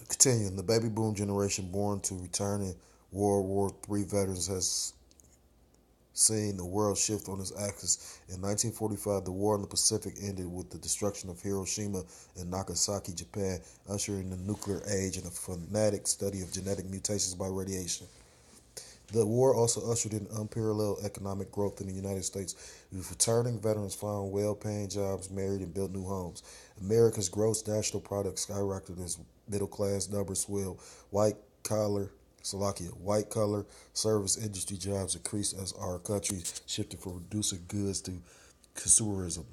Continuing, the baby boom generation born to returning World War III veterans has seen the world shift on its axis. In 1945, the war in the Pacific ended with the destruction of Hiroshima and Nagasaki, Japan, ushering the nuclear age and a fanatic study of genetic mutations by radiation. The war also ushered in unparalleled economic growth in the United States, with returning veterans found well-paying jobs, married, and built new homes. America's gross national product skyrocketed as middle-class numbers swelled. White collar service industry jobs increased as our country shifted from producing goods to consumerism.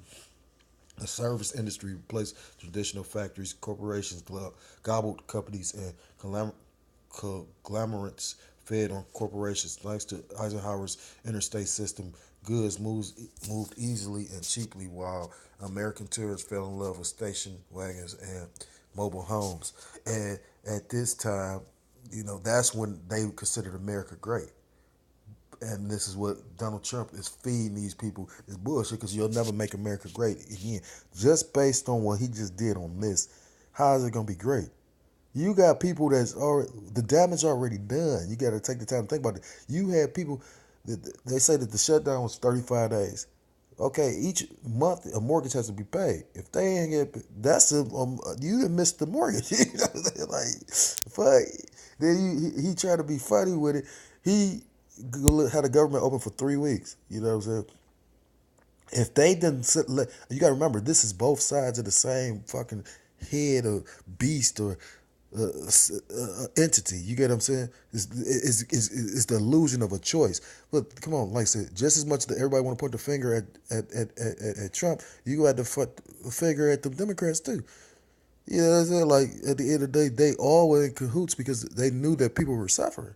The service industry replaced traditional factories, corporations gobbled companies, and conglomerates fed on corporations. Thanks to Eisenhower's interstate system, goods moved easily and cheaply, while American tourists fell in love with station wagons and mobile homes. And at this time, that's when they considered America great. And this is what Donald Trump is feeding these people is bullshit because you'll never make America great again. Just based on what he just did on this, how is it gonna be great? You got people that's already the damage already done. You got to take the time to think about it. You had people that they say that the shutdown was 35 days. Okay, each month a mortgage has to be paid. If they ain't get, that's you didn't miss the mortgage. You know what I'm saying? Like, fuck. Then he tried to be funny with it. He had the government open for 3 weeks. You know what I'm saying? If they didn't you got to remember, this is both sides of the same fucking head or beast or entity. You get what I'm saying? It's the illusion of a choice. But come on, like I said, just as much that everybody want to point the finger at Trump, you got to put the finger at the Democrats too. You know what I'm saying? Like at the end of the day, they all were in cahoots because they knew that people were suffering.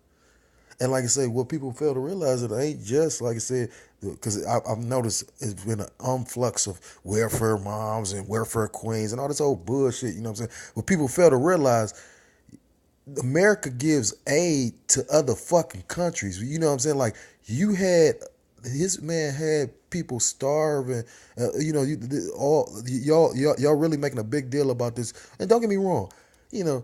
And like I say, what people fail to realize it ain't just like I said, because I've noticed it's been an influx of welfare moms and welfare queens and all this old bullshit. You know what I'm saying? What people fail to realize, America gives aid to other fucking countries. You know what I'm saying? Like you had his man had people starving. Y'all really making a big deal about this. And don't get me wrong, you know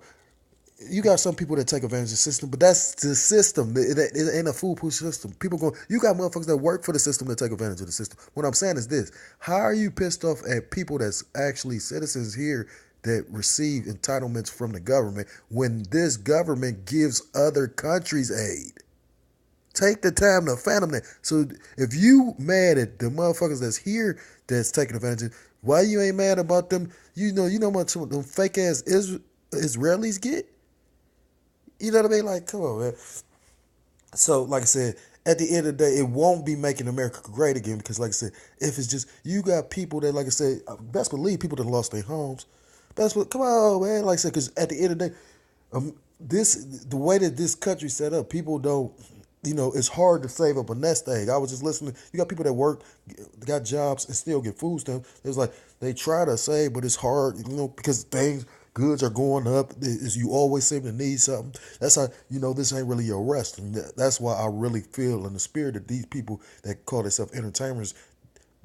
you got some people that take advantage of the system, but that's the system. It ain't a foolproof system. People go, you got motherfuckers that work for the system that take advantage of the system. What I'm saying is this: how are you pissed off at people that's actually citizens here that receive entitlements from the government when this government gives other countries aid? Take the time to fathom that. So if you mad at the motherfuckers that's here that's taking advantage of, why you ain't mad about them? You know what them fake ass Israelis get? You know what I mean? Like, come on, man. So, like I said, at the end of the day, it won't be making America great again because, like I said, if it's just you got people that, like I said, best believe people that lost their homes. Come on, man. Like I said, because at the end of the day, the way that this country's set up, people don't. It's hard to save up a nest egg. I was just listening. You got people that work, got jobs, and still get food stamps. It's like they try to save, but it's hard, because goods are going up. You always seem to need something. That's how this ain't really your rest, and that's why I really feel in the spirit that these people that call themselves entertainers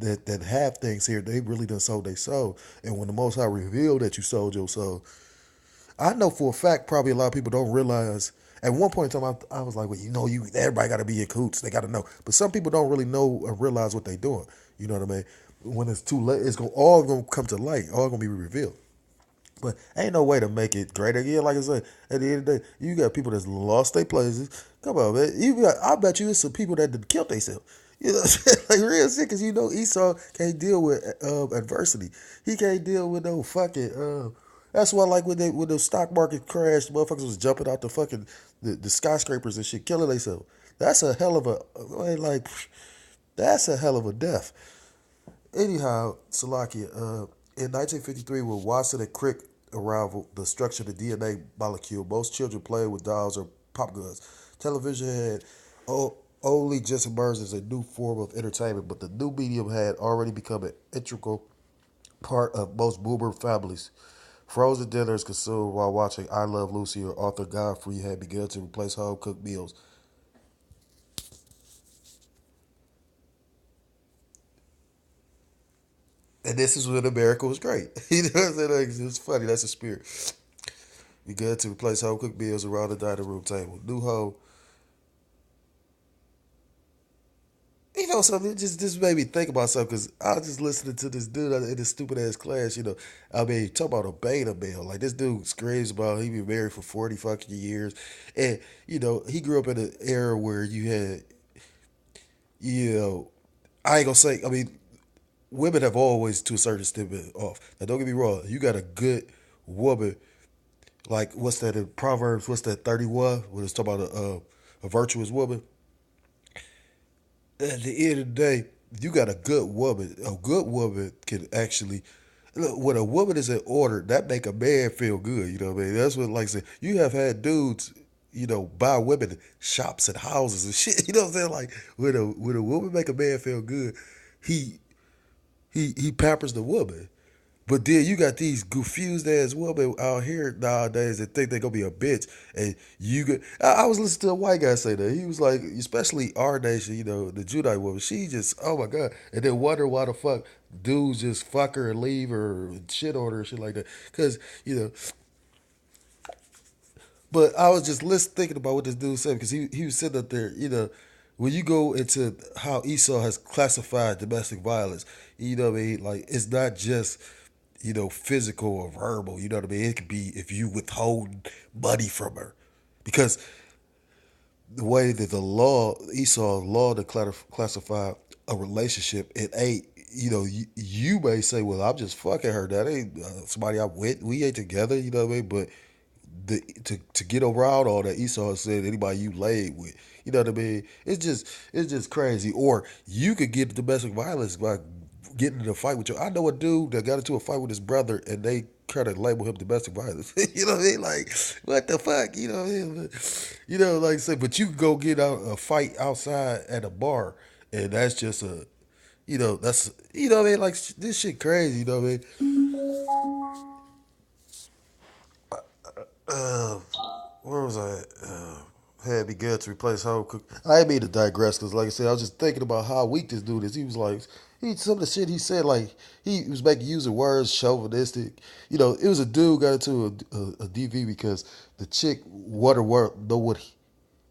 that have things here, they really done sold their soul. And when the Most High revealed that you sold your soul, I know for a fact probably a lot of people don't realize. At one point in time, I was like, well, everybody got to be in cahoots. They got to know. But some people don't really know or realize what they're doing. You know what I mean? When it's too late, all gonna come to light. All gonna be revealed. But ain't no way to make it great again. Like I said, at the end of the day, you got people that's lost their places. Come on, man. I bet you it's some people that killed themselves. You know what I'm saying? Like real shit, because Esau can't deal with adversity. He can't deal with no fucking. That's why, like when the stock market crashed, motherfuckers was jumping out the skyscrapers and shit, killing themselves. That's a hell of a like. That's a hell of a death. Anyhow, Salakia, in 1953, when Watson and Crick arrival, the structure of the DNA molecule, most children played with dolls or pop guns. Television had only just emerged as a new form of entertainment, but the new medium had already become an integral part of most boomer families. Frozen dinners consumed while watching I Love Lucy or Arthur Godfrey had begun to replace home cooked meals. And this is when America was great. You know what I'm saying? Like, it's funny. That's the spirit. We good to replace home cooked meals around the dining room table. New home. You know something? It just made me think about something because I was just listening to this dude in this stupid ass class. I mean, talk about a beta male. Like this dude screams about he been married for 40 fucking years, and he grew up in an era where you had, you know, I ain't gonna say. I mean, women have always to a certain extent been off. Now, don't get me wrong. You got a good woman. Like what's that in Proverbs? What's that 31? When it's talking about a virtuous woman. At the end of the day, you got a good woman. A good woman can actually, look, when a woman is in order, that make a man feel good. You know what I mean? That's what, like I said, you have had dudes, buy women in shops and houses and shit. You know what I'm saying? Like when a woman make a man feel good, he he pampers the woman. But then you got these confused ass women out here nowadays that think they gonna be a bitch, and you get. I was listening to a white guy say that he was like, especially our nation, the Judite woman. She just, oh my god, and then wonder why the fuck dudes just fuck her and leave her and shit on her and shit like that. Because but I was just thinking about what this dude said because he was sitting up there, when you go into how Esau has classified domestic violence, you know what I mean? Like, it's not just, physical or verbal, you know what I mean? It could be if you withhold money from her. Because the way that Esau law to classify a relationship, it ain't, you may say, well, I'm just fucking her. That ain't somebody I'm with. We ain't together, you know what I mean? But to get around all that, Esau said anybody you laid with. You know what I mean? It's just crazy. Or you could get domestic violence by getting in a fight with your. I know a dude that got into a fight with his brother, and they try to label him domestic violence. You know what I mean? Like, what the fuck? You know what I mean? Like I said, but you can go get out a fight outside at a bar, and that's just that's what I mean? Like this shit crazy. You know what I mean? Where was I? Had be good to replace home cook. I didn't mean to digress because, like I said, I was just thinking about how weak this dude is. He was like, some of the shit he said, like he was making use of words chauvinistic. It was a dude got into a DV because the chick know what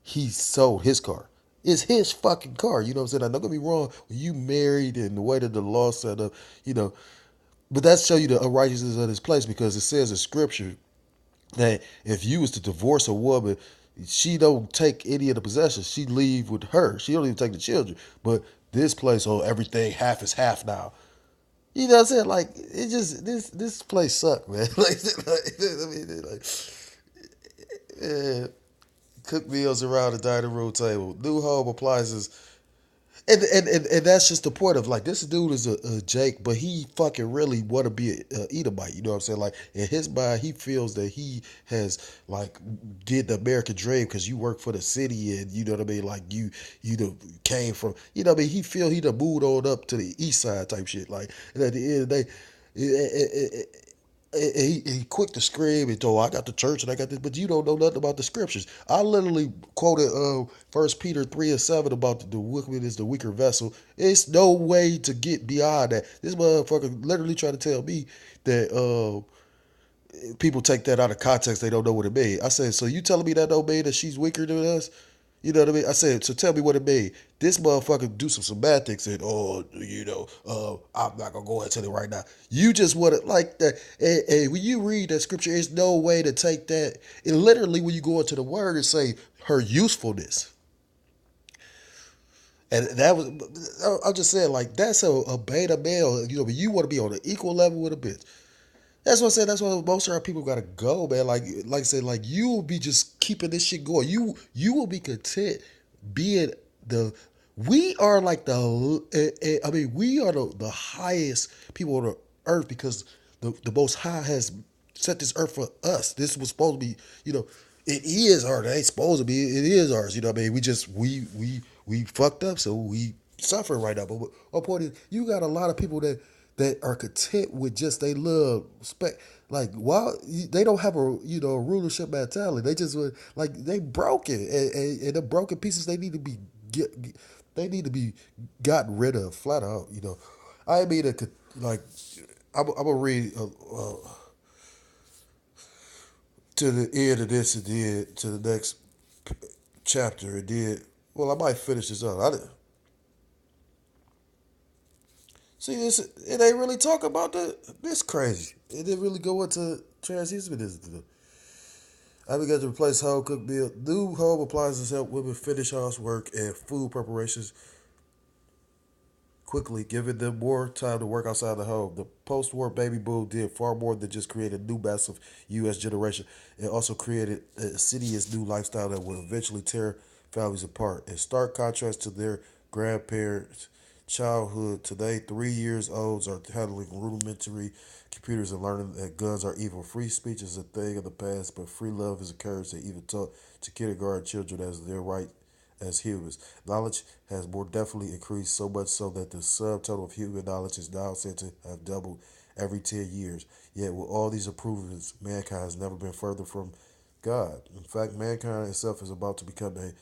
he sold his car. It's his fucking car. You know what I'm saying? Now, don't get me wrong. When you married and the way that the law set up, you know, but that show you the unrighteousness of this place because it says in scripture that if you was to divorce a woman, she don't take any of the possessions. She leave with her. She don't even take the children. But this place, oh, everything half is half now. You know what I'm saying? Like it just this place suck, man. I mean, yeah, cook meals around the dining room table, new home appliances, and that's just the point of like this dude is a Jake, but he fucking really want to be a Edomite. You know what I'm saying? Like in his mind, he feels that he has like did the American dream because you work for the city and you know what I mean. Like you came from you know what I mean. He feel he done moved on up to the east side type shit. Like and at the end of the day. He quick to scream and told, I got the church and I got this, but you don't know nothing about the scriptures. I literally quoted First Peter 3:7 about the wicked is the weaker vessel. It's no way to get beyond that. This motherfucker literally trying to tell me that people take that out of context. They don't know what it means. I said, so you telling me that don't mean that she's weaker than us? You know what I mean? I said, so tell me what it means. This motherfucker do some semantics and, I'm not going to go ahead and tell you right now. You just want to, like that. And when you read that scripture, there's no way to take that. And literally, when you go into the word and say her usefulness. And that was, I'm just saying, like, that's a beta male. But you want to be on an equal level with a bitch. That's what I said. That's why most of our people gotta go, man. Like I said, like you will be just keeping this shit going. You will be content being the. We are like I mean, we are the highest people on the earth because the Most High has set this earth for us. This was supposed to be, it is ours. It ain't supposed to be. It is ours. You know what I mean? We just we fucked up, so we suffering right now. But my point is, you got a lot of people that are content with just they love spec like while they don't have a rulership mentality. They just like they broken and the broken pieces they need to be they need to be gotten rid of flat out. I mean like I'm gonna read to the end of this, it did. To the next chapter, it did. Well, I might finish this up. See, this it ain't really talk about this crazy. It didn't really go into transhumanism. I began to replace home cooked meal. New home appliances help women finish housework and food preparations quickly, giving them more time to work outside the home. The post-war baby boom did far more than just create a new massive U.S. generation. It also created a insidious new lifestyle that will eventually tear families apart. In stark contrast to their grandparents' childhood, today 3 years olds are handling rudimentary computers and learning that guns are evil. Free speech is a thing of the past, but free love is encouraged and even taught to kindergarten children as their right as humans. Knowledge has more definitely increased, so much so that the subtotal of human knowledge is now said to have doubled every 10 years. Yet, with all these improvements, mankind has never been further from God. In fact, mankind itself is about to become an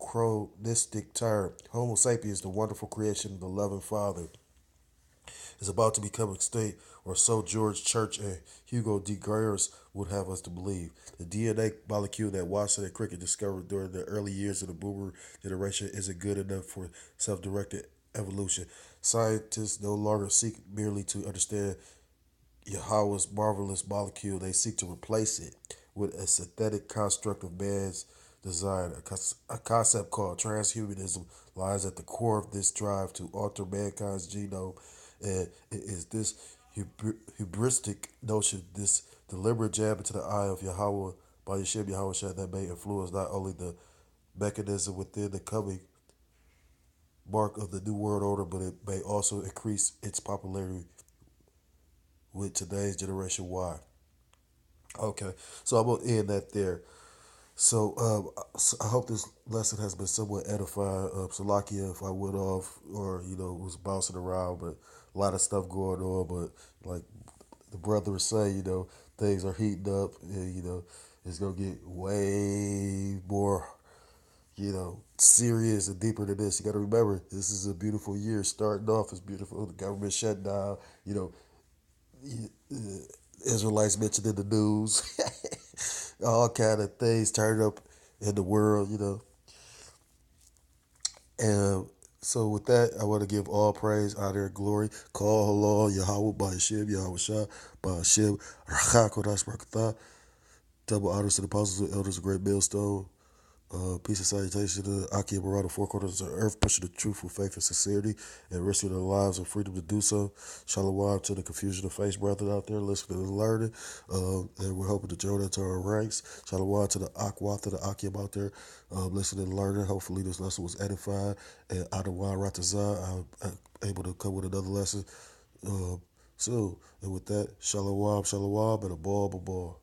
anachronistic term. Homo sapiens, the wonderful creation of the loving Father, is about to become extinct, or so George Church and Hugo de Graeris would have us to believe. The DNA molecule that Watson and Cricket discovered during the early years of the boomer generation isn't good enough for self-directed evolution. Scientists no longer seek merely to understand Yahweh's marvelous molecule, they seek to replace it with a synthetic construct of man's design. A concept called transhumanism lies at the core of this drive to alter mankind's genome, and it is this hubristic notion, this deliberate jab into the eye of Yahweh by Yeshua Yahweh Shah, that may influence not only the mechanism within the coming mark of the New World Order, but it may also increase its popularity with today's generation Y. Okay, so I'm gonna end that there. So I hope this lesson has been somewhat edifying. Salakia, if I went off or was bouncing around, but a lot of stuff going on. But like the brother was saying, things are heating up, and it's gonna get way more serious and deeper than this. You got to remember, this is a beautiful year. Starting off is beautiful. The government shut down. Israelites mentioned in the news, all kind of things turned up in the world. And so with that, I want to give all praise, honor, and glory. Call halal Yahweh by Hashem, Yahweh Shah, by Hashem, Rachak Kodash Barakatah. Double honors to the apostles and elders of Great Millstone. Peace and salutation to Aki and Barada, four corners of the earth, pushing the truth with faith and sincerity, and risking their lives and freedom to do so. Shalom to the confusion of faith brethren out there listening and learning. And we're hoping to join into our ranks. Shalom to the Akwa, to the Akim out there listening and learning. Hopefully this lesson was edifying. And Adawan Ratazah, I'm able to come with another lesson soon. And with that, shalom, shalom, and a ball, ball.